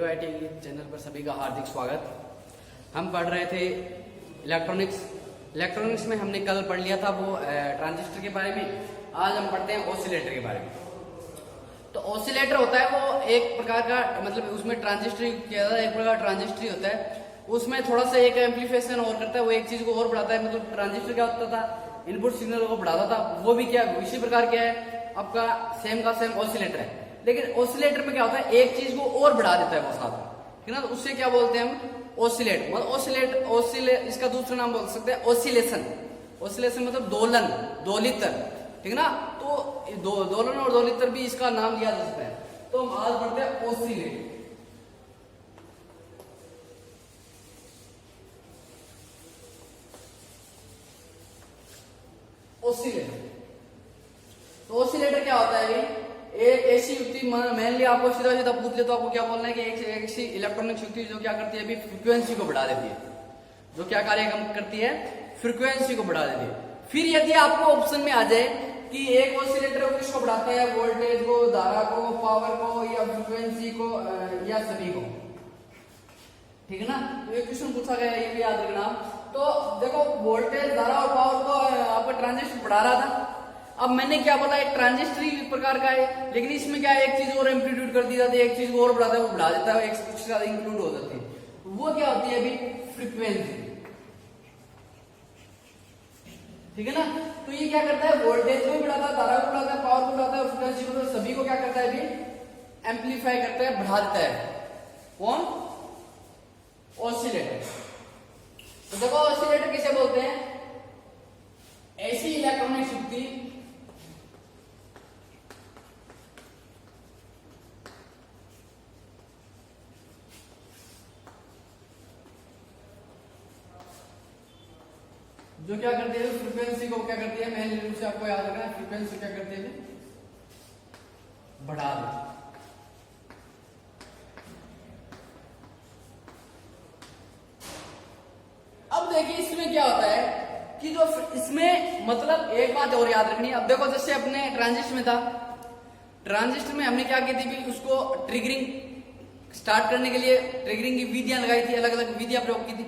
Radio IT channel पर सभी का हार्दिक स्वागत। हम पढ़ रहे थे इलेक्ट्रॉनिक्स में हमने कल पढ़ लिया था वो ट्रांजिस्टर के बारे में। आज हम पढ़ते हैं ऑसिलेटर के बारे में। तो ऑसिलेटर होता है वो एक प्रकार का, मतलब उसमें ट्रांजिस्टर किया जाता है, एक प्रकार ट्रांजिस्टर होता है। उसमें थोड़ा सा एक एम्पलीफिकेशन और करता है, वो एक चीज को और बढ़ाता है। मतलब ट्रांजिस्टर क्या होता था, इनपुट सिग्नल को बढ़ाता था, वो भी क्या इसी प्रकार क्या है आपका सेम का सेम ऑसिलेटर है। लेकिन ऑसिलेटर में क्या होता है, एक चीज को और बढ़ा देता है वो साथ में, ठीक है ना। तो उससे क्या बोलते हैं हम, ऑसिलेट। मतलब ऑसिलेट इसका दूसरा नाम बोल सकते हैं ऑसिलेशन। ऑसिलेशन मतलब दोलन, दोलित्र, ठीक है ना। तो दोलन और दोलित्र भी इसका नाम लिया जा सकता है। तो हम आज पढ़ते हैं ऑसिलेट। ऑसिलेटर, तो ऑसिलेटर क्या होता है भाई, एक ऐसी युक्ति, मेनली आपको सीधा सीधा पूछ ले तो आपको क्या बोलना है कि एक ऐसी इलेक्ट्रॉनिक युक्ति जो क्या करती है अभी, फ्रीक्वेंसी को बढ़ा देती है। जो क्या कार्य करती है, फ्रीक्वेंसी को बढ़ा देती है। फिर यदि आपको ऑप्शन में आ जाए कि एक ऑसिलेटर को किसको बढ़ाता है, वोल्टेज को, धारा को, पावर को, या फ्रीक्वेंसी को, या सभी को, ठीक है ना। तो ये क्वेश्चन पूछा गया है, ये भी याद रखना। तो देखो वोल्टेज, धारा और पावर को आपका ट्रांजिस्टर बढ़ा रहा था। अब मैंने क्या बोला, एक ट्रांजिस्टर ही प्रकार का है, लेकिन इसमें क्या है, एक चीज और एम्पलीट्यूड कर दी जाती है, एक चीज को और बढ़ाता है, वो बढ़ा देता है, एक उसके साथ इंक्लूड हो जाती है। वो क्या होती है अभी, फ्रीक्वेंसी, ठीक है ना। तो ये क्या करता है, वोल्टेज को भी बढ़ाता है, धारा को बढ़ाता है, पावर को बढ़ाता है, फ्रीक्वेंसी को, तो सभी को क्या करता है अभी, एम्पलीफाई करता है, बढ़ा देता है। कौन, ऑसिलेटर। तो देखो ऑसिलेटर किसे बोलते हैं, ऐसी इलेक्ट्रॉनिक युक्ति जो क्या करती है, फ्रीक्वेंसी को क्या करती है, मेन रूप से आपको याद रखना है, फ्रीक्वेंसी क्या करती है, बढ़ा दे। अब देखिए इसमें क्या होता है कि जो इसमें, मतलब एक बात और याद रखनी है। अब देखो जैसे अपने ट्रांजिस्टर में था, ट्रांजिस्टर में हमने क्या की थी, उसको ट्रिगरिंग स्टार्ट करने के लिए ट्रिगरिंग की विधियां लगाई थी, अलग अलग विधियां प्रयोग की थी।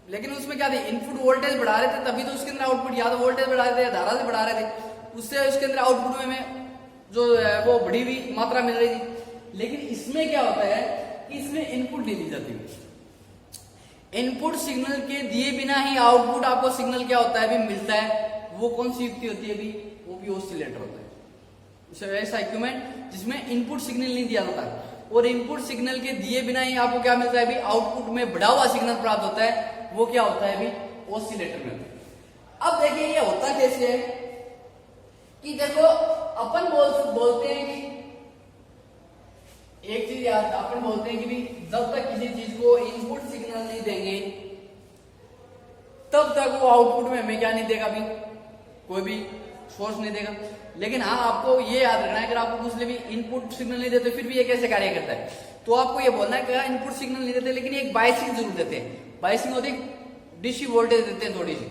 लेकिन उसमें क्या थी, इनपुट वोल्टेज बढ़ा रहे थे, तभी तो उसके अंदर आउटपुट, या तो वोल्टेज बढ़ा रहे थे, धारा से बढ़ा रहे थे, उससे उसके अंदर आउटपुट में जो वो बढ़ी हुई मात्रा मिल रही थी। लेकिन इसमें क्या होता है कि इसमें इनपुट नहीं दी जाती, इनपुट सिग्नल के दिए बिना ही आउटपुट आपको सिग्नल क्या होता है अभी मिलता है। वो कौन सी युक्ति होती है अभी, वो भी ऑसिलेटर होता है। ऐसा इक्विपमेंट जिसमें इनपुट सिग्नल नहीं दिया जाता, और इनपुट सिग्नल के दिए बिना ही आपको क्या मिलता है अभी, आउटपुट में बढ़ा हुआ सिग्नल प्राप्त होता है। वो क्या होता है अभी, ऑसिलेटर में। अब देखिए ये होता कैसे है कि देखो अपन बोलते हैं कि एक चीज याद, अपन बोलते हैं कि भी जब तक किसी चीज को इनपुट सिग्नल नहीं देंगे तब तक वो आउटपुट में हमें क्या नहीं देगा, भी कोई भी सोर्स नहीं देगा। लेकिन हाँ आपको ये याद रखना है, अगर आपको दूसरे भी इनपुट सिग्नल नहीं देते फिर भी ये कैसे कार्य करता है, तो आपको ये बोलना है कि इनपुट सिग्नल नहीं देते लेकिन एक बायसिंग जरूर देते हैं। बायसिंग होती है, डीसी वोल्टेज देते हैं थोड़ी सी,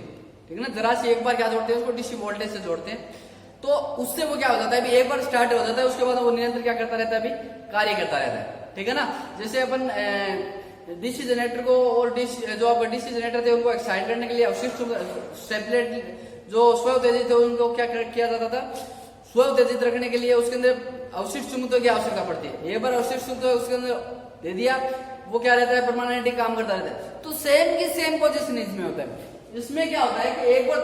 ठीक है ना। जरा सी एक बार क्या जोड़ते हैं उसको, डीसी वोल्टेज से जोड़ते हैं, तो उससे वो क्या हो जाता है अभी, एक बार स्टार्ट हो जाता है, उसके बाद वो निरंतर क्या करता रहता है अभी, कार्य करता रहता है, ठीक है ना। जैसे अपन डीसी जनरेटर को और डीसी जो आपका डीसी जनरेटर थे उनको एक्साइट करने के लिए अवशिष्ट सेपरेट जो स्व उत्तेजित थे उनको क्या किया जाता था, स्व उत्तेजित रखने के लिए उसके अंदर अवशिष्ट चुंबकत्व की आवश्यकता पड़ती है। एक बार अवशिष्ट चुंबकत्व उसके अंदर दे दिया, वो क्या रहता है, परमानेंटली काम करता रहता है। तो सेम की सेम पोजीशन इसमें होता है। इसमें क्या होता है कि एक बार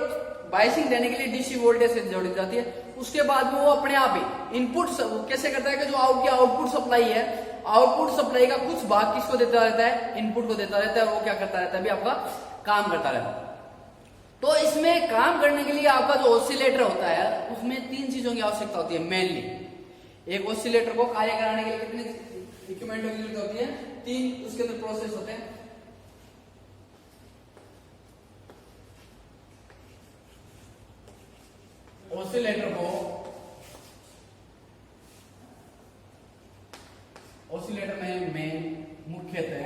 बायसिंग देने के लिए डीसी वोल्टेज से जोड़ी जाती है, उसके बाद में वो अपने आप ही इनपुट कैसे करता है कि जो आउटपुट सप्लाई है, आउटपुट सप्लाई का कुछ भाग किसको देता रहता है, इनपुट को देता रहता है, और वो क्या करता रहता है अभी आपका काम करता रहता है। तो इसमें काम करने के लिए आपका जो ऑसिलेटर होता है उसमें तीन चीजों की आवश्यकता होती है मेनली। एक ऑसिलेटर को कार्य कराने के लिए कितने इक्विपमेंटों की जरूरत होती है, तीन उसके अंदर प्रोसेस होते हैं। ऑसिलेटर में मुख्यतः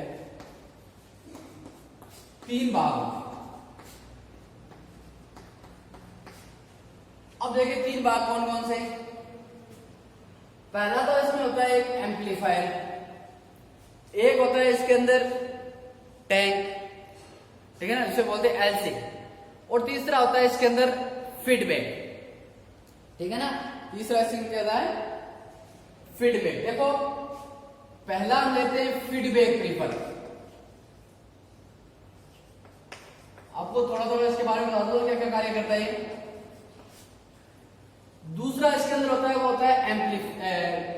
तीन भाग होते हैं। अब देखिए तीन भाग कौन कौन से, पहला तो इसमें होता है एक एम्पलीफायर, एक होता है इसके अंदर टैंक, ठीक है ना, जिसे बोलते हैं एलसी, और तीसरा होता है इसके अंदर फीडबैक, ठीक है ना। तीसरा इसमें क्या होता है, फीडबैक। देखो पहला हम लेते हैं फीडबैक पेपर, आपको थोड़ा थोड़ा इसके बारे में बता दो क्या क्या कार्य करता है ये। दूसरा इसके अंदर होता है वो होता है एम्पलीफायर।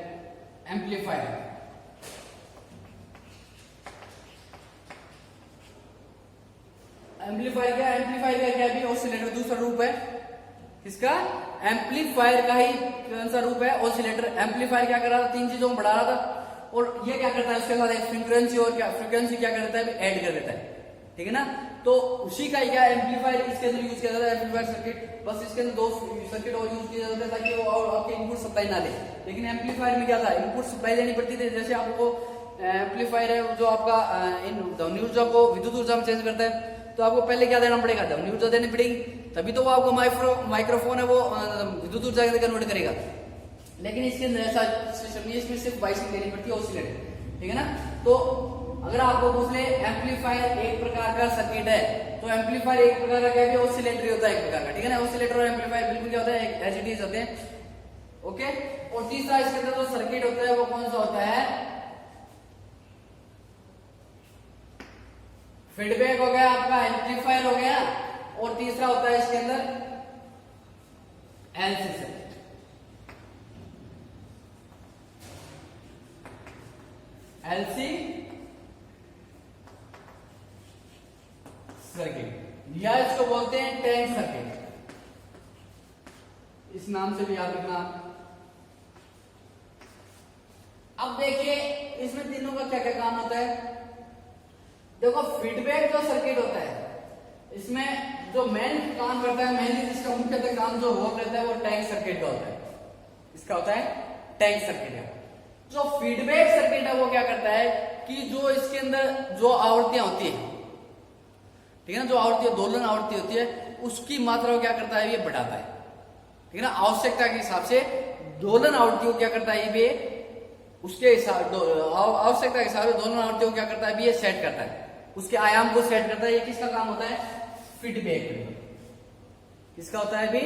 एम्पलीफायर क्या, एम्पलीफायर का क्या भी ऑसिलेटर दूसरा रूप है, इसका एम्पलीफायर का ही कौन सा रूप है, ऑसिलेटर। एम्पलीफायर क्या कर रहा था, तीन चीजों को बढ़ा रहा था, और ये क्या करता है उसके साथ एक फ्रीक्वेंसी, और क्या फ्रीक्वेंसी क्या करता है, ऐड कर देता है, ठीक है ना। तो उसी का क्या एम्पलीफायर इसके अंदर यूज किया जाता है, एम्पलीफायर सर्किट। बस इसके अंदर दो सर्किट और यूज किया जाता है ताकि वो आपके इनपुट सप्लाई ना दे। लेकिन एम्पलीफायर में क्या था, इनपुट सप्लाई देनी पड़ती थी। जैसे आपको एम्पलीफायर है जो आपका ध्वनि ऊर्जा को विद्युत ऊर्जा में चेंज करता है, तो आपको पहले क्या देना पड़ेगा, ध्वनि ऊर्जा देनी पड़ेगी, तभी तो वो आपको माइक्रोफोन है वो विद्युत ऊर्जा के कन्वर्ट करेगा। लेकिन इसके अंदर ऐसा सिस्टम नहीं है, इसमें सिर्फ बाइसिंग देनी पड़ती है, ऑसिलेटर, ठीक है ना। तो अगर आपको पूछ ले एम्पलीफायर एक प्रकार का सर्किट है, तो एम्पलीफायर एक प्रकार का क्या है, ऑसिलेटर होता है एक प्रकार का, ठीक है ना। ऑसिलेटर और एम्पलीफायर बिल्कुल क्या होता है, एज इट इज होते हैं, ओके। और तीसरा इसके अंदर जो सर्किट होता है वो कौन सा होता है, फीडबैक हो गया आपका, एम्पलीफायर हो गया, और तीसरा होता है इसके अंदर एलसी सर्किट। एलसी सर्किट या इसको बोलते हैं टैंक सर्किट, इस नाम से भी याद रखना। अब देखिए इसमें तीनों का क्या क्या काम होता है। देखो फीडबैक जो सर्किट होता है, इसमें जो मेन काम करता है, मेनली जिसका मुख्यतः काम जो हो रहता है वो टैंक सर्किट का होता है। इसका होता है टैंक सर्किट का। जो फीडबैक सर्किट है वो क्या करता है कि जो इसके अंदर जो आवृत्तियां होती है, ठीक है ना, जो आवृत्ति दोलन आवृत्ति होती है उसकी मात्रा को क्या करता है, ये बढ़ाता है, ठीक है ना। आवश्यकता के हिसाब से दोलन आवृत्ति को क्या करता है, ये उसके हिसाब आवश्यकता के हिसाब से दोलन आवृत्ति को क्या करता है, ये सेट करता है, उसके आयाम को सेट करता है। ये किसका काम होता है, फीडबैक। किसका होता है भी,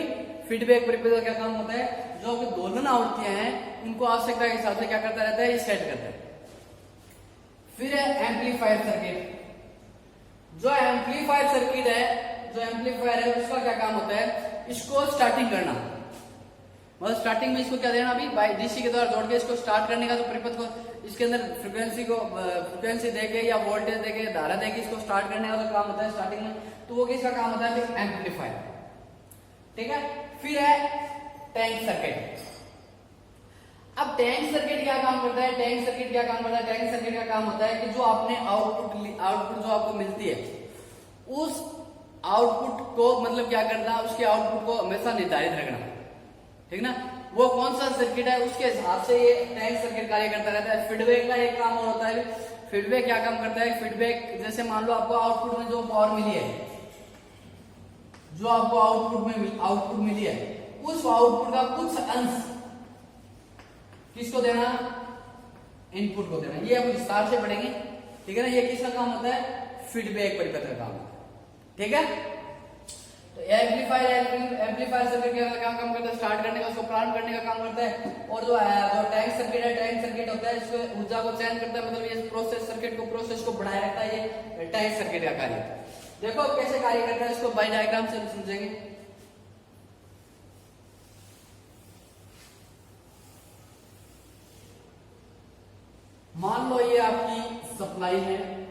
फीडबैक परिपथ का क्या काम होता है, जो दोलन आवृत्तियां हैं उनको आवश्यकता के हिसाब से क्या करता रहता है, ये सेट करता है। फिर है एम्पलीफायर सर्किट। जो एम्पलीफायर सर्किट है, जो एम्पलीफायर है उसका क्या काम होता है, इसको स्टार्टिंग करना, मतलब स्टार्टिंग में इसको क्या देना, अभी बाई डीसी के द्वारा जोड़ के इसको स्टार्ट करने का, जो परिपथ को इसके अंदर फ्रीक्वेंसी देके या वोल्टेज देके धारा देके इसको स्टार्ट करने का जो काम होता है स्टार्टिंग में, तो वो किसका काम होता है, एम्पलीफायर, ठीक है। फिर है टैंक सर्किट। अब टैंक सर्किट क्या काम करता है, टैंक सर्किट क्या काम करता है, टैंक सर्किट का काम होता है कि जो आपने आउटपुट जो आपको मिलती है, उस आउटपुट को मतलब क्या करना, उसके आउटपुट को हमेशा निर्धारित रखना, ठीक ना। वो कौन सा सर्किट है उसके हिसाब से ये टैंक सर्किट कार्य करता रहता है। फीडबैक का एक काम और होता है, फीडबैक क्या काम करता है, फीडबैक जैसे मान लो आपको आउटपुट में जो पावर मिली है, जो आपको आउटपुट मिली है, उस आउटपुट का कुछ अंश किसको देना, इनपुट को देना। ये हम विस्तार से पढ़ेंगे, ठीक है ना। ये किसका काम होता है, फीडबैक परिपथ का काम, ठीक है। तो एम्पलीफायर सर्किट क्या काम करता है, स्टार्ट करने का, उसको प्रारंभ करने का काम करता है। और जो टैंक सर्किट है, टैंक सर्किट होता है इसको ऊर्जा को चयन करता है, मतलब ये प्रोसेस को बढ़ाए रखता है, ये टैंक सर्किट का कार्य। देखो कैसे कार्य करता है, इसको बाई डायग्राम से समझेंगे। मान लो ये आपकी सप्लाई है,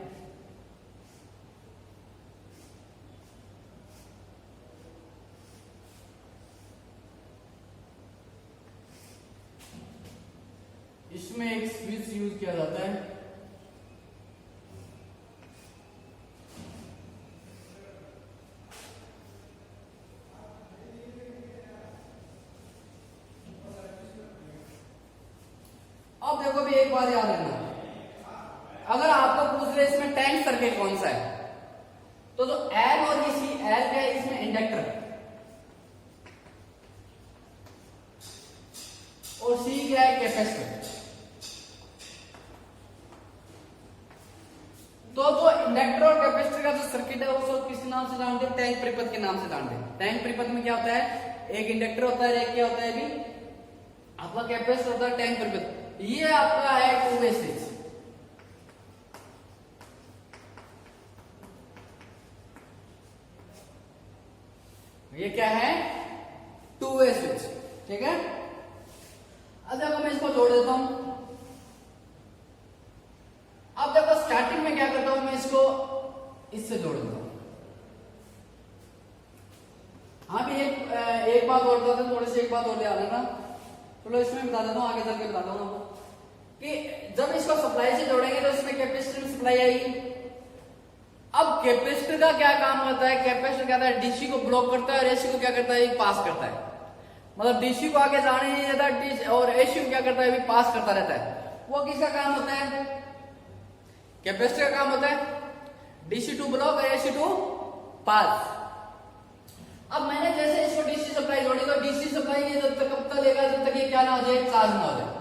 इसमें एक स्विच यूज किया जाता है, अब देखो भी एक बात याद रखना, अगर आपको पूछ रहे इसमें टैंक सर्किट कौन सा है, तो जो एल और ये सी, एल क्या है इसमें इंडक्टर, और सी क्या है, कैपेसिटर। तो जो इंडक्टर और कैपेसिटर का जो सर्किट है उसको किस नाम से जानते हैं, टैंक परिपथ के नाम से जानते हैं। टैंक परिपथ में क्या होता है, एक इंडक्टर होता है, एक क्या होता है अभी आपका कैपेसिटर होता है, टैंक परिपथ। ये आपका है टू वे स्विच। ये क्या है, टू वे स्विच, ठीक है। अब देखो मैं इसको जोड़ देता हूं। अब देखो स्टार्टिंग में क्या करता हूं, मैं इसको इससे जोड़ देता हूं। हाँ भी एक बात और बता दें, थोड़ी सी एक बात और ध्यान रखना। चलो इसमें बता देता हूँ, आगे चल के बताता हूँ आपको कि जब इसको सप्लाई से जोड़ेंगे तो इसमें कैपेसिटर में सप्लाई आएगी। अब कैपेसिटर का क्या काम होता है, कैपेसिटर क्या होता है, डीसी को ब्लॉक करता है और एसी को क्या करता है, पास करता है। मतलब डीसी को आगे जाने नहीं देता और एसी को क्या करता है, पास करता रहता है। वो किसका काम होता है, कैपेसिटर का काम होता है, डीसी टू ब्लॉक और एसी टू पास। अब मैंने जैसे इसको डीसी सप्लाई जोड़ी तो डीसी सप्लाई ये जब तक कब तक लेगा, जब तक ये क्या ना हो जाए, चार्ज ना हो जाए।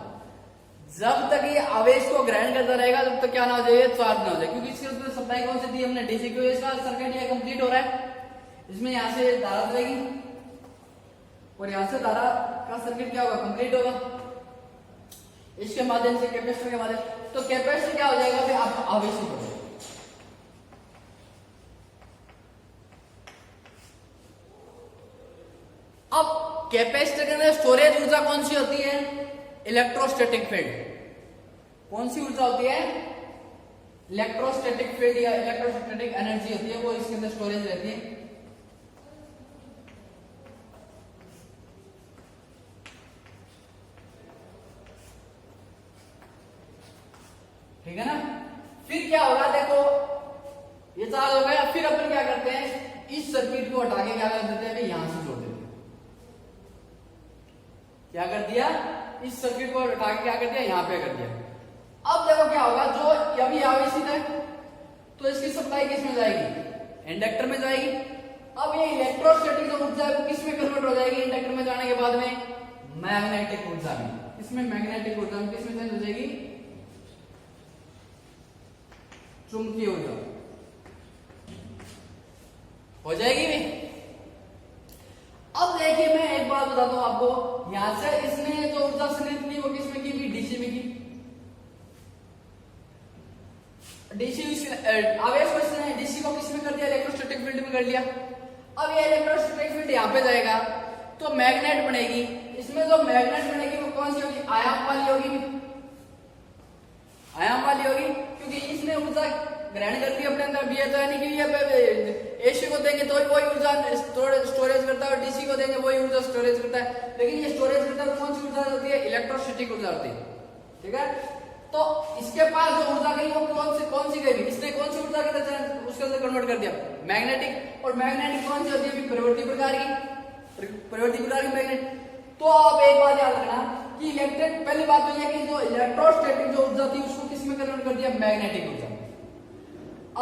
जब तक ये आवेश को ग्रहण करता रहेगा तब तक क्या ना हो जाए, चार्ज ना हो जाए। क्योंकि इसके अंदर सप्लाई कौन सी दी हमने, डीसी की। इसका सर्किट ये कंप्लीट हो रहा है। इसमें यहां से धारा चलेगी और यहां से धारा का सर्किट क्या होगा, कंप्लीट होगा इसके माध्यम से, कैपेसिटर के माध्यम। तो कैपेसिटर क्या हो जाएगा, फिर आप आवेशित हो जाएगा। अब कैपेसिटर के अंदर स्टोरेज ऊर्जा कौन सी होती है, इलेक्ट्रोस्टैटिक फील्ड। कौन सी ऊर्जा होती है, इलेक्ट्रोस्टैटिक फील्ड या इलेक्ट्रोस्टैटिक एनर्जी होती है, वो इसके अंदर स्टोरेज रहती है। ठीक है ना। फिर क्या होगा, देखो ये चार्ज हो गया। फिर अपन क्या करते हैं, इस सर्किट को हटा के क्या कर देते हैं, यहां से जोड़ देते हैं। क्या कर दिया, इस सर्किट को हटा के क्या कर दिया, यहां पे कर दिया। अब देखो क्या होगा, जो अभी आवेशित है तो इसकी सप्लाई किस में जाएगी, इंडक्टर में जाएगी। अब ये इलेक्ट्रोस्टैटिक जो ऊर्जा है वो किस में कन्वर्ट हो जाएगी, इंडक्टर में जाने के बाद में मैग्नेटिक ऊर्जा में। इसमें मैग्नेटिक ऊर्जा में किस में चेंज हो जाएगी, चुंबकीय ऊर्जा हो जाएगी भी। अब देखिए मैं एक बात बताता हूं आपको, यहां से इसने जो ऊर्जा संग्रहित की वो किसमें की, डीसी में की। डीसी आवेश को इसने डीसी को किसमें कर दिया, इलेक्ट्रोस्टैटिक फील्ड में कर लिया। अब ये इलेक्ट्रोस्टैटिक फील्ड यहां पे जाएगा तो मैग्नेट बनेगी। इसमें जो मैग्नेट बनेगी वो कौन सी होगी, आयाम वाली होगी, आयाम वाली होगी। क्योंकि इसने ऊर्जा ग्रहण कर ली अपने अंदर। ये तो है नहीं कि ये एसी को देंगे तो वही ऊर्जा स्टोरेज करता है और डीसी को देंगे वही ऊर्जा स्टोरेज करता है। लेकिन ये स्टोरेज करता है कौन सी ऊर्जा होती है, इलेक्ट्रोस्टैटिक ऊर्जा होती है। ठीक है, तो इसके पास जो ऊर्जा गई वो कौन सी गई, इसने कौन सी ऊर्जा के अंदर उसके अंदर कन्वर्ट कर दिया, मैग्नेटिक। और मैग्नेटिक कौन सी होती है, परिवर्ती प्रकार की मैग्नेट। तो आप एक बात याद रखना कि इलेक्ट्रिक, पहली बात तो ये कि जो इलेक्ट्रोस्टैटिक जो ऊर्जा थी उसको किसमें कन्वर्ट कर दिया, मैग्नेटिक ऊर्जा।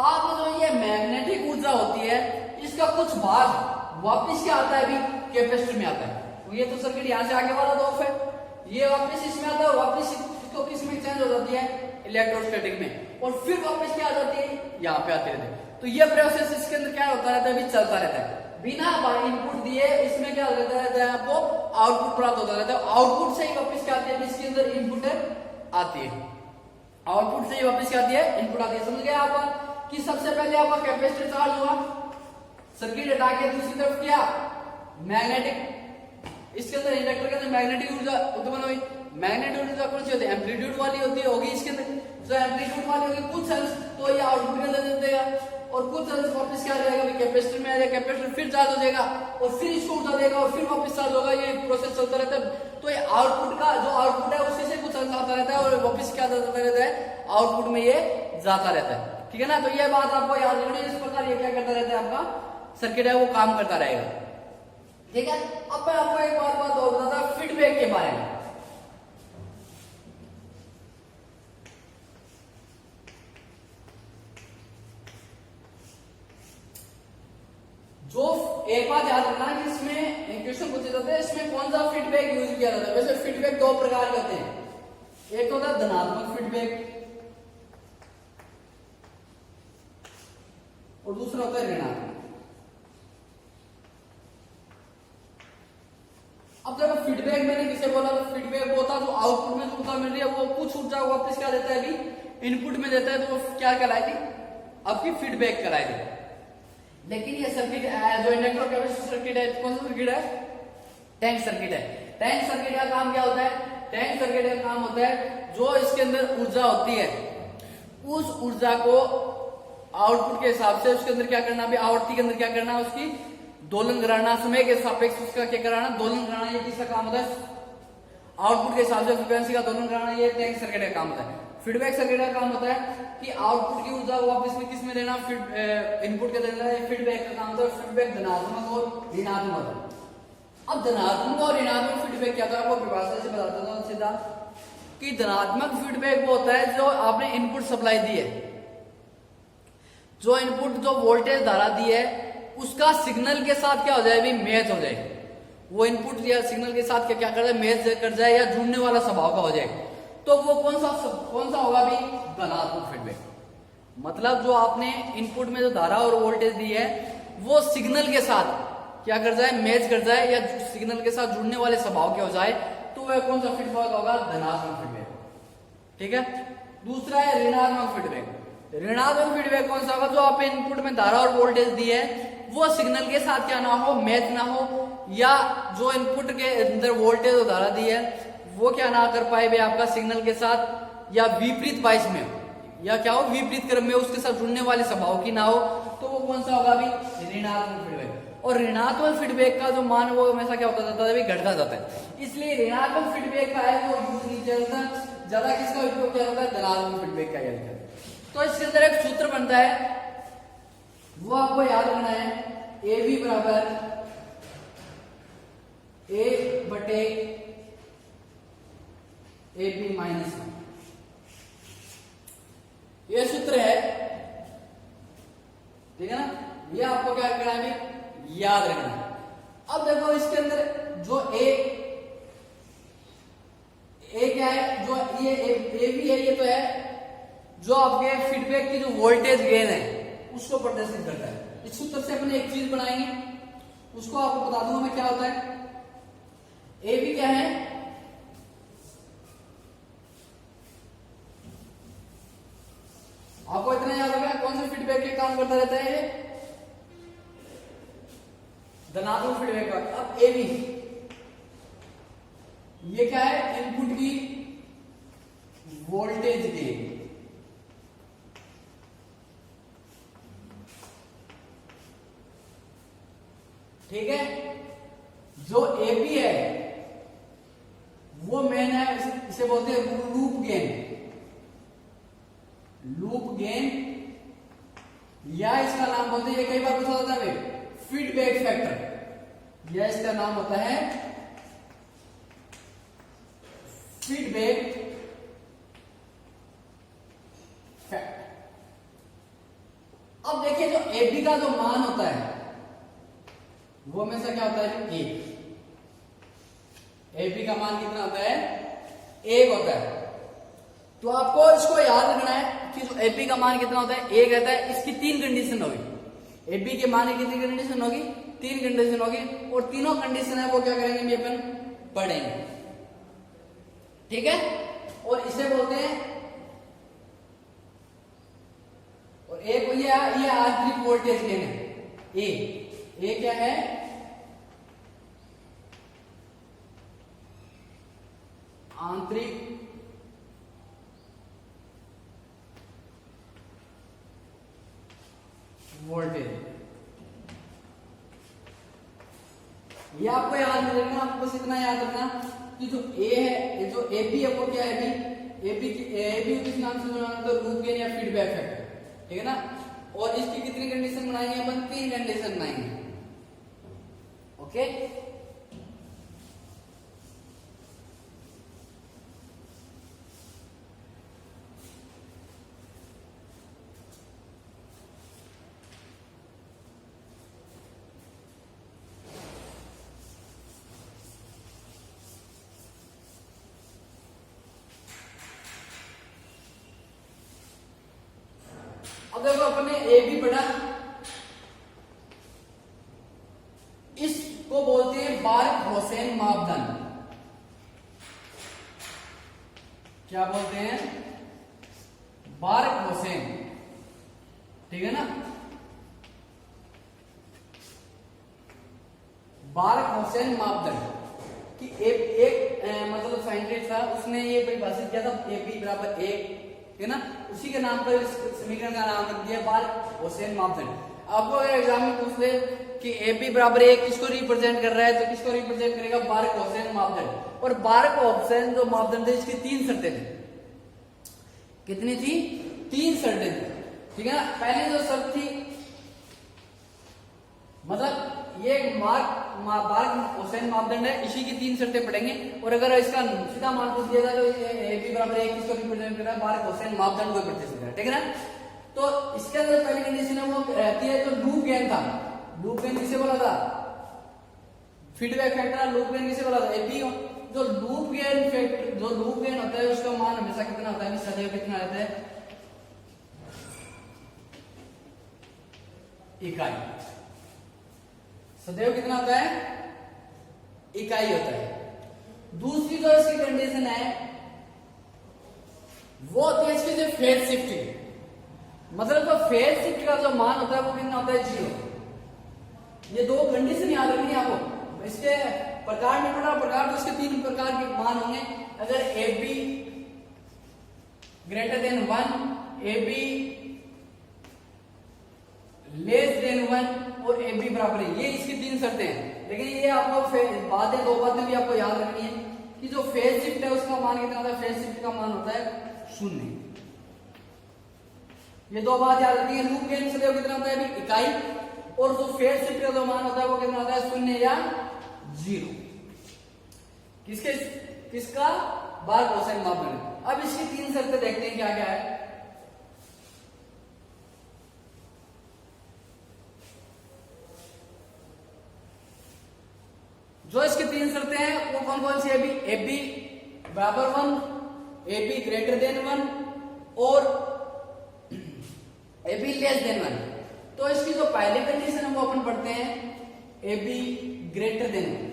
अब जो ये मैग्नेटिक ऊर्जा होती है इसका कुछ भाग वापस क्या आता है, अभी कैपेसिटर में आता है। तो ये तो सर्किट यहाँ से आगे वाला तो ऑफ है, ये वापस इसमें आता है, वापस इसको किसमें चेंज हो जाती है, इलेक्ट्रोस्टैटिक में। और फिर वापस क्या आ जाती है, यहाँ पे आती रहती है। तो ये प्रोसेस इसके अंदर क्या होता रहता है, अभी चलता रहता है बिना इनपुट दिए। इसमें क्या होता रहता है, आपको आउटपुट प्राप्त होता रहता है। आउटपुट से ही वापस क्या आती है, इसके अंदर इनपुट आती है। आउटपुट से ही वापस क्या आती है, इनपुट आती है। समझ गए आप कि सबसे पहले आपका कैपेसिटर चार्ज हुआ, सर्किट हटा के दूसरी तरफ किया मैग्नेटिक, इसके अंदर इंडक्टर के अंदर मैग्नेटिक ऊर्जा उत्पन्न हुई। मैग्नेटिक ऊर्जा कौन सी होती है, एम्पलीट्यूड वाली होती है, होगी इसके अंदर। जो एम्पलीट्यूड वाली होगी कुछ अंश तो ये आउटपुट के अंदर दे देगा और कुछ अंश वापस क्या आ जाएगा, कैपेसिटर में आ जाएगा। कैपेसिटर फिर चार्ज हो जाएगा और फिर इसको ऊर्जा देगा और फिर वापस चार्ज होगा। ये प्रोसेस चलता रहता है। तो ये आउटपुट का जो आउटपुट है उसी से कुछ अंश आता रहता है और वापस क्या जाता रहता है, आउटपुट में ये जाता रहता है। ठीक है ना। तो ये बात आपको याद रखनी है। इस प्रकार ये क्या करता रहता है, आपका सर्किट है वो काम करता रहेगा। ठीक है। अब मैं आपको एक बात और बताता हूं फीडबैक के बारे में। जो एक बात याद रखना है कि इसमें क्वेश्चन पूछे जाते हैं, इसमें कौन सा फीडबैक यूज किया जाता है? वैसे फीडबैक दो प्रकार के होते हैं, एक होता है धनात्मक फीडबैक और दूसरा होता है ऋणात्मक। अब देखो फीडबैक मैंने किसे बोला, तो फीडबैक वो होता है जो आउटपुट में जो ऊर्जा मिल रही है वो कुछ ऊर्जा वापस क्या देता है, अभी इनपुट में देता है, तो वो क्या कहलाएगी, आपकी फीडबैक कहलाएगी। लेकिन ये सर्किट जो इंडक्टर कैपेसिटर सर्किट है, कौन सा सर्किट है, टैंक सर्किट है। टैंक सर्किट का काम क्या होता है, टैंक सर्किट का काम होता है जो इसके अंदर ऊर्जा होती है उस ऊर्जा को आउटपुट के हिसाब से उसके अंदर क्या करना, अभी आवृत्ति के अंदर क्या करना, उसकी दोलन कराना, समय के सापेक्ष उसका क्या कराना, दोलन कराना। ये किसका काम होता है, आउटपुट के हिसाब से फ्रीक्वेंसी का दोलन कराना, ये टैंक सर्किट का काम होता है। फीडबैक सर्किट का काम होता है कि आउटपुट की ऊर्जा वापस में किस में देना, इनपुट के देना। फीडबैक का काम होता है, फीडबैक धनात्मक और ऋणात्मक। अब धनात्मक और ऋणात्मक फीडबैक क्या था, आपको परिभाषा से बताता हूं सीधा कि धनात्मक फीडबैक वो होता है जो आपने इनपुट सप्लाई दी है, जो इनपुट जो वोल्टेज धारा दी है उसका सिग्नल के साथ क्या हो जाए, भी मैच हो जाए। वो इनपुट या सिग्नल के साथ क्या कर जाए, मैच कर जाए या जुड़ने वाला स्वभाव का हो जाए, तो वो कौन सा होगा भी, धनात्मक फीडबैक। मतलब जो आपने इनपुट में जो धारा और वोल्टेज दी है वो सिग्नल के साथ क्या कर जाए, मैच कर जाए या सिग्नल के साथ जुड़ने वाले स्वभाव के हो जाए, तो वह कौन सा फीडबैक होगा, धनात्मक फीडबैक। ठीक है। दूसरा है ऋणात्मक फीडबैक। ऋणात्मक फीडबैक कौन सा होगा, जो आपने इनपुट में धारा और वोल्टेज दी है वो सिग्नल के साथ क्या ना हो, मैच ना हो, या जो इनपुट के अंदर वोल्टेज और धारा दी है वो क्या ना कर पाए भाई आपका सिग्नल के साथ, या विपरीत बाइस में, या क्या हो, विपरीत क्रम में उसके साथ जुड़ने वाले स्वभाव की ना हो, तो वो कौन सा होगा भी, ऋणात्मक फीडबैक। और ऋणात्मक फीडबैक का जो मान वो हमेशा क्या होता जाता है, घटता जाता है। इसलिए ऋणात्मक फीडबैक का है वो यूज नहीं किया जाता, ज्यादा किसका उपयोग किया जाता है, धनात्मक फीडबैक का यूज। तो इसके अंदर एक सूत्र बनता है, वो आपको याद रखना है, ए बी बराबर ए बटे ए बी माइनस। ये सूत्र है, ठीक है ना, ये आपको क्या करना है, याद रखना। अब देखो इसके अंदर जो ए क्या है, जो ये ए बी है, ये तो है जो आपके फीडबैक की जो वोल्टेज गेन है उसको प्रदर्शित करता है। इस सूत्र से अपने एक चीज बनाएंगे, उसको आपको बता दूंगा मैं क्या होता है। ए बी क्या है, आपको इतना याद रखना कौन से फीडबैक के काम करता रहता है, ये धनात्मक फीडबैक का। अब ए बी ये क्या है, इनपुट की वोल्टेज गेन। ठीक है। जो ए बी है वो मेन है, इसे बोलते हैं लूप गेन। लूप गेन या इसका नाम बोलते हैं, ये कई बार पूछा जाता है फीडबैक फैक्टर, या इसका नाम होता है फीडबैक फैक्टर। अब देखिए जो ए बी का जो मान होता है वो हमेशा क्या होता है, एक। ए बी का मान कितना होता है, एक होता है। तो आपको इसको याद रखना है कि जो ए बी का मान कितना होता है, एक रहता है। इसकी तीन कंडीशन होगी, ए बी के मान की कितनी कंडीशन होगी, तीन कंडीशन होगी, और तीनों कंडीशन है वो क्या करेंगे, भी अपन पढ़ेंगे। ठीक है। और इसे बोलते हैं, और एक ये आंतरिक वोल्टेज गेन है, ए क्या है, आंतरिक वोल्टेज। ये आपको याद रखना, आपको बस इतना याद रखना कि जो ए है, ये जो ए बी है वो क्या है, ए बी किस नाम से बनाना, तो लूप गेन या फीडबैक फैक्टर। ठीक है ना। और इसकी कितनी कंडीशन बनाएंगे अपन, तीन कंडीशन बनाएंगे। ओके। अब देखो अपने ए बी पढ़ा, इसको बोलते हैं बार्क-होसेन मापदंड। क्या बोलते हैं? बार्क-होसेन, ठीक है ना। बार्क-होसेन मापदंड कि एक मतलब साइंटिस्ट था, उसने ये परिभाषित किया था ए बी बराबर ए, है ना, उसी के नाम पर इस समीकरण का नाम रख दिया बार्क-होसेन मापदंड। आपको अगर एग्जाम में पूछ ले कि ए बी बराबर ए किसको रिप्रेजेंट कर रहा है, तो किसको रिप्रेजेंट करेगा? बार्क-होसेन मापदंड। और बार्क-होसेन जो मापदंड थे इसकी 3 शर्तें थी। कितनी थी? 3 शर्तें थी, ठीक है ना। पहली जो शर्त थी, मतलब ये बार्क-होसेन मापदंड है, इसी की 3 शर्तें पढ़ेंगे। और अगर इसका सीधा मान पूछ दिया था तो ए बी बराबर ए किसको रिप्रेजेंट कर रहा है? बार्क-होसेन मापदंड को रिप्रेजेंट कर रहा है, ठीक है ना। तो इसके अंदर पहली कंडीशन है वो रहती है जो लूप गेन था। लूप गेन किसे बोला था? फीडबैक फैक्टर लूप गेन किसे बोला था? एपी। जो लूप गेन फैक्टर, जो लूप गेन होता है उसका मान हमेशा कितना होता है? सदैव कितना रहता है? इकाई। सदैव कितना होता है? इकाई होता है। दूसरी जो इसकी कंडीशन है वो होती है इसकी जो फेज शिफ्टिंग, मतलब जो फेज शिफ्ट का जो मान होता है वो कितना होता है? 0। ये 2 कंडीशन याद रखनी है आपको। इसके प्रकार में पढ़ा, प्रकार तो इसके 3 प्रकार के मान होंगे। अगर A be greater than 1, A be less than 1 और ए बी बराबर है, ये इसकी 3 शर्तें हैं। लेकिन ये आपको बातें 2 बातें भी आपको याद रखनी है कि जो फेज शिफ्ट है उसका मान कितना होता है? फेज शिफ्ट का मान होता है 0। ये 2 बात याद रखनी है। लूप गेन सदैव कितना होता है? अभी इकाई। और जो फेज शिफ्ट का जो मान होता है वो कितना होता है? 0 या 0। किसका? बार्क-होसेन मापदंड। अब इसकी 3 शर्तें देखते हैं क्या क्या है। जो इसकी 3 शर्तें हैं वो कौन कौन सी है? अभी ए बी बराबर 1, ए बी ग्रेटर देन 1 और ए बी लेस देन 1। तो इसकी जो पहली कंडीशन है वो अपन पढ़ते हैं ए बी ग्रेटर देन 1।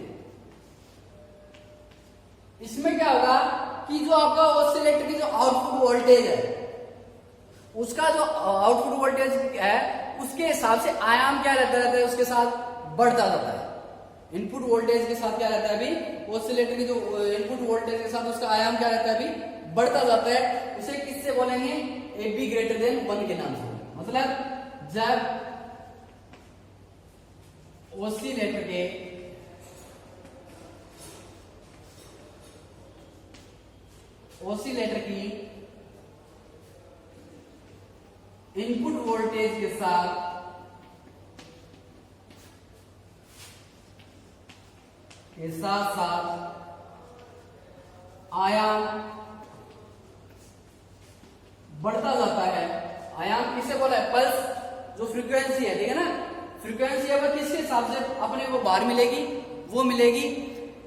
इसमें क्या होगा कि जो आपका ऑसिलेटर की जो आउटपुट वोल्टेज है उसका जो आउटपुट वोल्टेज है उसके हिसाब से आयाम क्या रहता है? उसके साथ बढ़ता जाता है। इनपुट वोल्टेज के साथ क्या रहता है? अभी ऑसिलेटर की जो इनपुट वोल्टेज के साथ उसका आयाम क्या रहता है? अभी बढ़ता जाता है। उसे किससे बोलेंगे? ए बी ग्रेटर देन 1 के नाम से। मतलब जब ऑसिलेटर की इनपुट वोल्टेज के साथ आयाम बढ़ता जाता है। आयाम किसे बोला है? पल्स, जो फ्रीक्वेंसी है, ठीक है ना। फ्रीक्वेंसी अब किसके हिसाब से अपने को बाहर मिलेगी? वो मिलेगी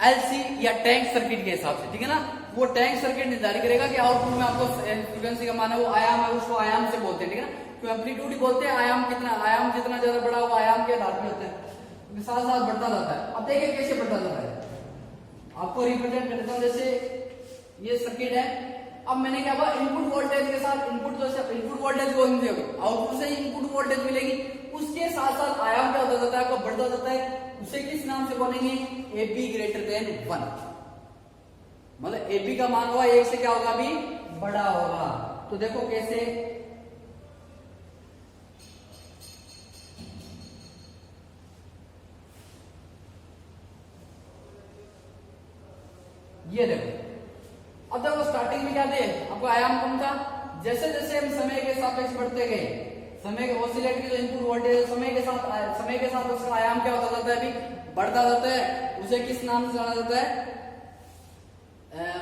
एलसी या टैंक सर्किट के हिसाब से, ठीक है ना। वो टैंक सर्किट निर्धारित करेगा कि आउटपुट में आपको फ्रीक्वेंसी का मान है वो आयाम है, उसको आयाम से बोलते हैं, ठीक है ना। तो एम्पलीट्यूड बोलते हैं आयाम कितना, आयाम जितना ज्यादा बड़ा वो आयाम के आधार पर होता है, साथ साथ बढ़ता जाता है। अब देखिए कैसे बढ़ता जाता है, आपको रिप्रेजेंट करता हूं। जैसे ये सर्किट है, अब मैंने क्या कहा? इनपुट वोल्टेज के साथ इनपुट जो इनपुट वोल्टेज को आउटपुट से इनपुट वोल्टेज मिलेगी, उसके साथ साथ आयाम क्या होता जाता है? आपको बढ़ता जाता है। उसे किस नाम से बोलेंगे? A be greater than 1। मतलब ए बी का मान हुआ 1 से क्या होगा? अभी बड़ा होगा। तो देखो कैसे, ये देखो। अब देखो स्टार्टिंग में क्या थे? आपको आयाम कम था। जैसे जैसे हम समय के सापेक्ष बढ़ते गए, समय के ऑसिलेटर की जो इनपुट वोल्टेज समय के साथ उसका आयाम क्या होता जाता है? अभी बढ़ता जाता है। उसे किस नाम से जाना जाता है?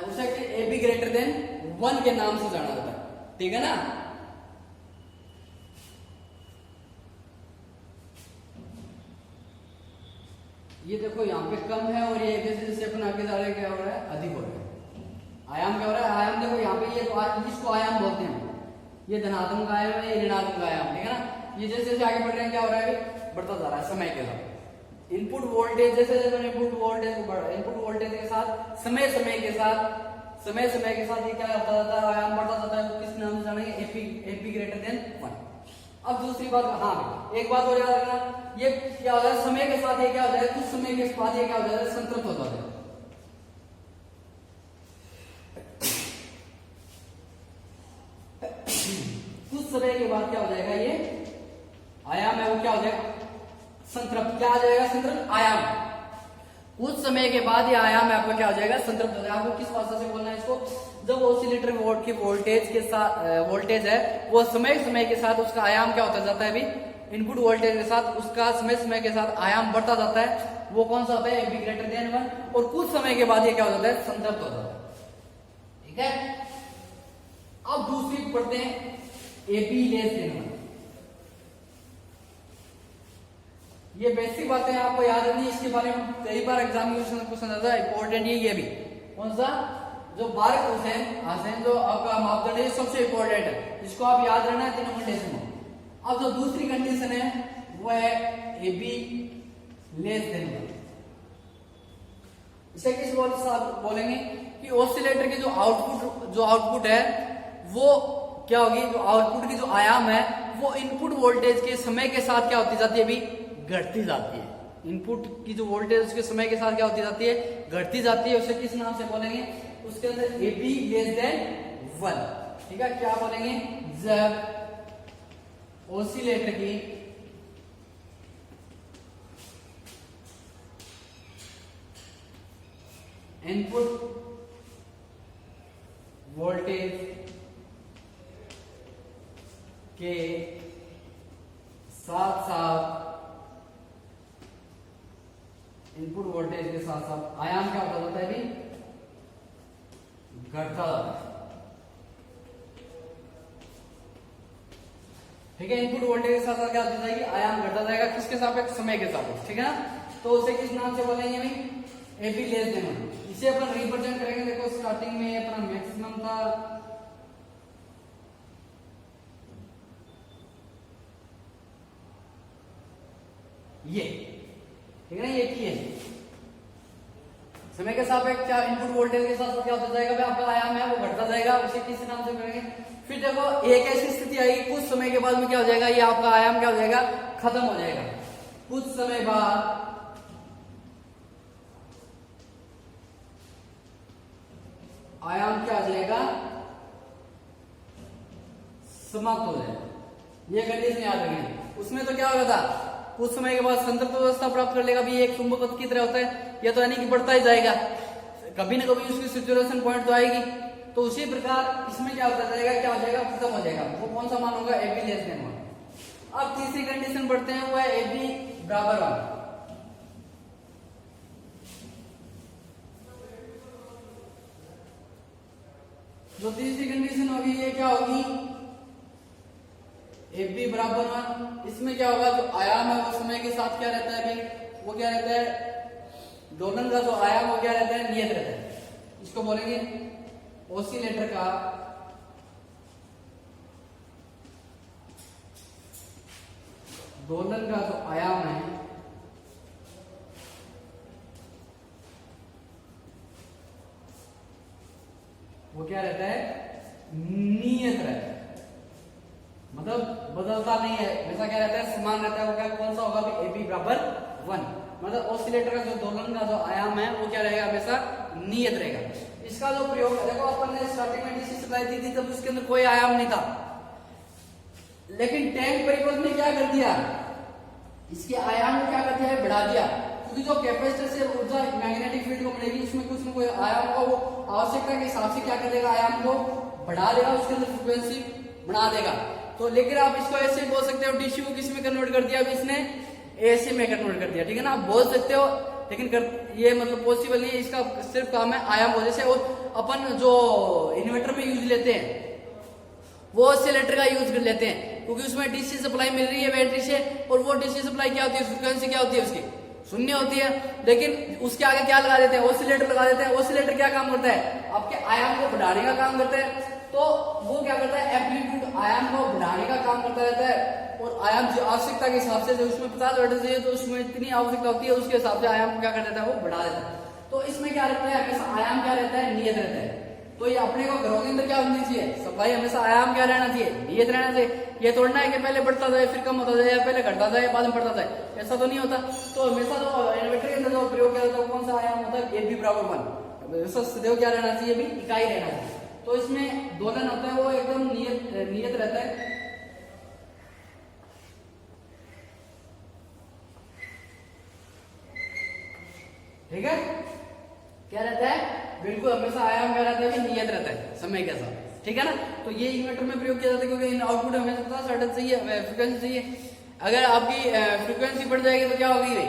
उसे ए बी ग्रेटर देन 1 के नाम से जाना जाता है, ठीक है ना। ये देखो यहाँ पे कम है और ये जैसे जैसे अपन आगे जा रहे क्या हो रहा है? अधिक हो रहा है। आयाम क्या हो रहा है? आयाम देखो यहाँ पे ये इसको आयाम बोलते हैं, ये धनात्मक आयाम है, ये ऋणात्मक आयाम, ठीक है ना। ये जैसे जैसे आगे बढ़ रहे हैं क्या हो रहा है, बढ़ता जा रहा है समय के साथ। इनपुट वोल्टेज जैसे जैसे इनपुट वोल्टेज के साथ समय समय के साथ ये क्या होता जाता है, आयाम बढ़ता जाता है। किस नाम से जानेंगे, एपी ग्रेटर देन 1। अब दूसरी बात, हाँ एक बात और याद रखना, ये क्या हो जाएगा समय के साथ, ये क्या हो जाएगा कुछ समय के बाद ये क्या हो जाएगा संतृप्त हो जाएगा। कुछ समय के बाद क्या हो जाएगा, ये आयाम है वो क्या हो जाएगा संतृप्त। क्या आ जाएगा, संतृप्त आयाम। कुछ समय के बाद ये आयाम है आपका क्या हो जाएगा, संतृप्त हो जाएगा। आपको किस भाषा से बोलना है इसको, जब ऑसिलेटर की वोल्टेज के साथ वोल्टेज है वो समय समय के साथ उसका आयाम क्या होता जाता है, अभी इनपुट वोल्टेज के साथ उसका समय समय के साथ आयाम बढ़ता जाता है। वो कौन सा होता है, एपी ग्रेटर देन 1। और कुछ समय के बाद ये क्या हो जाता है, संतृप्त हो जाता है, ठीक है। अब दूसरी पढ़ते हैं, एपी लेस देन 1। ये बेसिक बातें आपको याद रखनी, इसके बारे में कई बार एग्जामिनेशन क्वेश्चन आता है, इंपॉर्टेंट है ये भी। कौन सा, जो बारक हुसैन जो आपका मापदंड है सबसे इंपॉर्टेंट है, इसको आप याद रखना है तीनों कंडीशन में। अब जो दूसरी कंडीशन है वो है एबी लेस देन 1। इसे किस बोलेंगे कि ऑसिलेटर की जो आउटपुट है वो क्या होगी, जो आउटपुट की जो आयाम है वो इनपुट वोल्टेज के समय के साथ क्या होती जाती है, अभी घटती जाती है। इनपुट की जो वोल्टेज उसके समय के साथ क्या होती जाती है, घटती जाती है। उसे किस नाम से बोलेंगे, उसके अंदर एपी लेस देन 1, ठीक है। क्या बोलेंगे, जब ऑसिलेटर की इनपुट वोल्टेज के साथ साथ इनपुट वोल्टेज के साथ साथ आयाम क्या होता जाता है, अभी घटता जाता है, ठीक है। इनपुट वोल्टेज के साथ साथ क्या होता जाएगी, आयाम घटता जाएगा, किसके सापेक्ष, समय के सापेक्ष, ठीक है ना। तो उसे किस नाम से बोलेंगे, अभी एपी लेस देन 1। इसे अपन रिप्रेजेंट करेंगे, देखो स्टार्टिंग में अपना मैक्सिमम था ये, ठीक है ना, ये की है समय के सापेक्ष क्या इनपुट वोल्टेज के साथ क्या होता जाएगा, आपका आयाम है वो घटता जाएगा। उसे किस नाम से करेंगे, फिर देखो एक ऐसी स्थिति आएगी कुछ समय के बाद में क्या हो जाएगा, ये आपका आयाम क्या हो जाएगा, खत्म हो जाएगा। कुछ समय बाद आयाम क्या हो जाएगा, समाप्त हो जाएगा। ये कंडीशन याद रखेंगे। उसमें तो क्या होगा था, कुछ समय के बाद संतृप्त अवस्था प्राप्त कर लेगा। भी एक चुंबक की तरह होता है, यह तो यानी कि बढ़ता ही जाएगा, कभी ना कभी उसकी सैचुरेशन पॉइंट तो आएगी। तो उसी प्रकार इसमें क्या होता जाएगा, क्या हो जाएगा, खत्म हो जाएगा। वो कौन सा मान होगा, एबी लेस देन 1। अब तीसरी कंडीशन बढ़ते हैं, वो है एबी बराबर 1। जो तीसरी कंडीशन होगी ये क्या होगी, एबी बराबर 1। इसमें क्या होगा, जो आयाम है वो समय के साथ क्या रहता है, भाई वो क्या रहता है, दोलन का जो आयाम वो क्या रहता है, नियत रहता है। इसको बोलेंगे ऑसिलेटर का दोलन का जो आयाम है वो क्या रहता है, नियत रहता है, मतलब बदलता नहीं है, वैसा क्या रहता है, समान रहता है। वो क्या कौन सा होगा, एबी बराबर 1। मतलब ऑसिलेटर का जो दोलन का जो आयाम है वो क्या रहेगा, हमेशा नियत रहेगा। इसका जो प्रयोग है, देखो अपन ने स्टार्टिंग में डीसी सप्लाई दी थी तब उसके अंदर कोई आयाम नहीं था, लेकिन टैंक परिपथ ने क्या कर दिया, इसके आयाम को क्या कर दिया है, बढ़ा दिया। क्योंकि जो कैपेसिटर से ऊर्जा मैग्नेटिक फील्ड को मिलेगी उसमें कुछ न कोई आयाम होगा, वो आवश्यकता के हिसाब से क्या कर देगा, आयाम को बढ़ा देगा, उसके अंदर फ्रिक्वेंसी बढ़ा देगा। तो लेकिन आप इसको ऐसे बोल सकते हो, डीसी को किस में कन्वर्ट कर दिया, अब इसने एसी में कन्वर्ट कर दिया, ठीक है ना। आप बोल सकते हो, लेकिन ये मतलब पॉसिबल नहीं है। इसका सिर्फ काम है आयाम वजह से। और अपन जो इन्वर्टर में यूज लेते हैं वो ऑसिलेटर का यूज कर लेते हैं, क्योंकि उसमें डीसी सप्लाई मिल रही है बैटरी से, और वो डीसी सप्लाई क्या होती है, फ्रिक्वेंसी क्या होती है उसकी, शून्य होती है। लेकिन उसके आगे क्या लगा देते हैं, ऑसिलेटर लगा देते हैं। ऑसिलेटर क्या काम करता है, आपके आयाम को बढ़ाने का काम करता है। तो वो क्या करता है, एम्पलीट्यूड आयाम को बढ़ाने का काम करता रहता है, और आयाम जो आवश्यकता के हिसाब से, जो उसमें 50 वोल्टेज चाहिए तो उसमें इतनी आवश्यकता होती है, उसके हिसाब से आयाम को क्या कर देता है, वो बढ़ा देता है। तो इसमें क्या रहता है, हमेशा आयाम क्या रहता है, नियत रहता है। तो ये अपने को घरों के अंदर क्या होनी चाहिए, सप्लाई हमेशा आयाम क्या रहना चाहिए, नियत रहना चाहिए। ये तोड़ना है कि पहले बढ़ता जाए फिर कम होता जाए, या पहले घटता जाए बाद में बढ़ता जाए, ऐसा तो नहीं होता। तो हमेशा तो इन्वर्टर के अंदर जो प्रयोग किया जाता है कौन सा आयाम होता है, ए बी बराबर 1, सदैव क्या रहना चाहिए भी, इकाई रहना चाहिए। तो इसमें दोलन होता है वो एकदम नियत रहता है। ठीक है, क्या रहता है, बिल्कुल हमेशा आयाम क्या रहता है, नियत रहता है समय के साथ। ठीक है ना, तो ये इन्वर्टर में प्रयोग किया जाता है, क्योंकि इन आउटपुट हमें पता सर्टेन चाहिए, फ्रीक्वेंसी चाहिए। अगर आपकी फ्रीक्वेंसी बढ़ जाएगी तो क्या होगी भाई,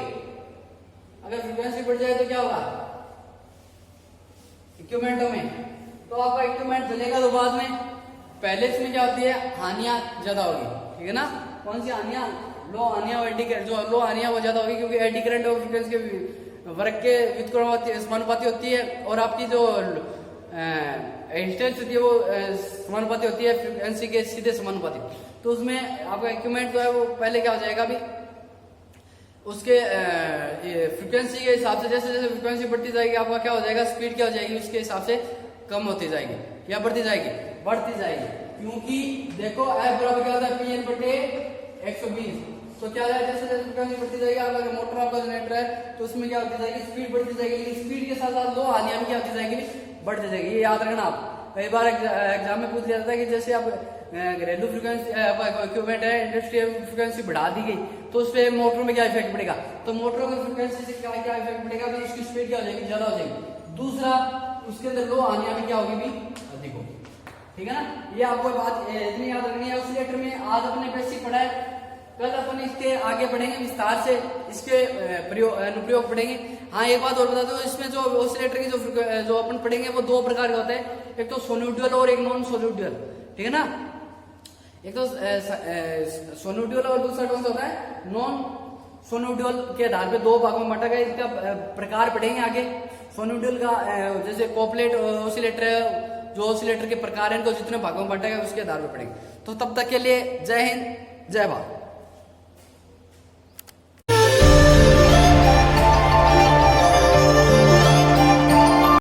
अगर फ्रीक्वेंसी बढ़ जाए तो क्या होगा इक्विपमेंटों में, तो आपका इक्विपमेंट चलेगा तो बाद में, पहले इसमें क्या होती है, हानियां ज्यादा होगी। ठीक है ना, कौन सी हानियां, लो हानियां, एडी जो लो हानियां वो ज्यादा होगी, क्योंकि एडी करंट और फ्रीक्वेंसी के वर्ग के व्युत्क्रमानुपाती समानुपाती होती है, और आपकी जो रेजिस्टेंस होती है वो समानुपाती होती है फ्रीक्वेंसी के सीधे समानुपाती। तो उसमें आपका इक्विपमेंट जो है वो पहले क्या हो जाएगा अभी, उसके फ्रीक्वेंसी के हिसाब से, जैसे जैसे फ्रीक्वेंसी बढ़ती जाएगी आपका क्या हो जाएगा, स्पीड क्या हो जाएगी उसके हिसाब से कम होती जाएगी या बढ़ती जाएगी, बढ़ती जाएगी। क्योंकि देखो एफ बराबर क्या होता है, पी एन बटे 120। तो क्या है, जैसे जैसे फ्रीक्वेंसी बढ़ती जाएगी, अगर मोटर आपका जनरेटर है तो उसमें क्या होती जाएगी, स्पीड बढ़ती जाएगी, लेकिन स्पीड के साथ साथ लो हानियां भी क्या होती जाएगी, बढ़ती जाएगी। ये याद रखना आप, कई बार एग्जाम में पूछ लिया जाता है कि जैसे आप घरेलू फ्रीक्वेंसी इक्विपमेंट है, इंडस्ट्रियल फ्रीक्वेंसी बढ़ा दी गई तो उस पर मोटर में क्या इफेक्ट पड़ेगा, तो मोटरों की फ्रीक्वेंसी से क्या क्या इफेक्ट पड़ेगा, तो उसकी स्पीड क्या हो जाएगी, ज्यादा हो जाएगी। दूसरा, उसके अंदर लो हानियां भी क्या होगी भी, अधिक होगी। ठीक है ना, ये आपको बात इतनी याद रखनी है। ऑसिलेटर में आज अपने बेसिक पढ़ा है, कल अपन इसके आगे बढ़ेंगे विस्तार से, इसके अनुप्रयोग पढ़ेंगे। हाँ, एक बात और बता दो, इसमें जो ऑसिलेटर की जो अपन पढ़ेंगे वो दो प्रकार के होते हैं, एक तो सोल्यूडियल और एक नॉन सोल्यूडियल। ठीक है ना, एक तो सोल्यूडियल और दूसरा कौन सा होता है, नॉन सोल्यूडियल के आधार पे दो भागों में बांटा गया। इसका प्रकार पढ़ेंगे आगे। सोल्यूडियल का जैसे कोपलेट ऑसिलेटर है, जो ऑसिलेटर के प्रकार हैं, इनको जितने भागों में बांटा गया उसके आधार पे पढ़ेंगे। तो तब तक के लिए जय हिंद, जय भारत।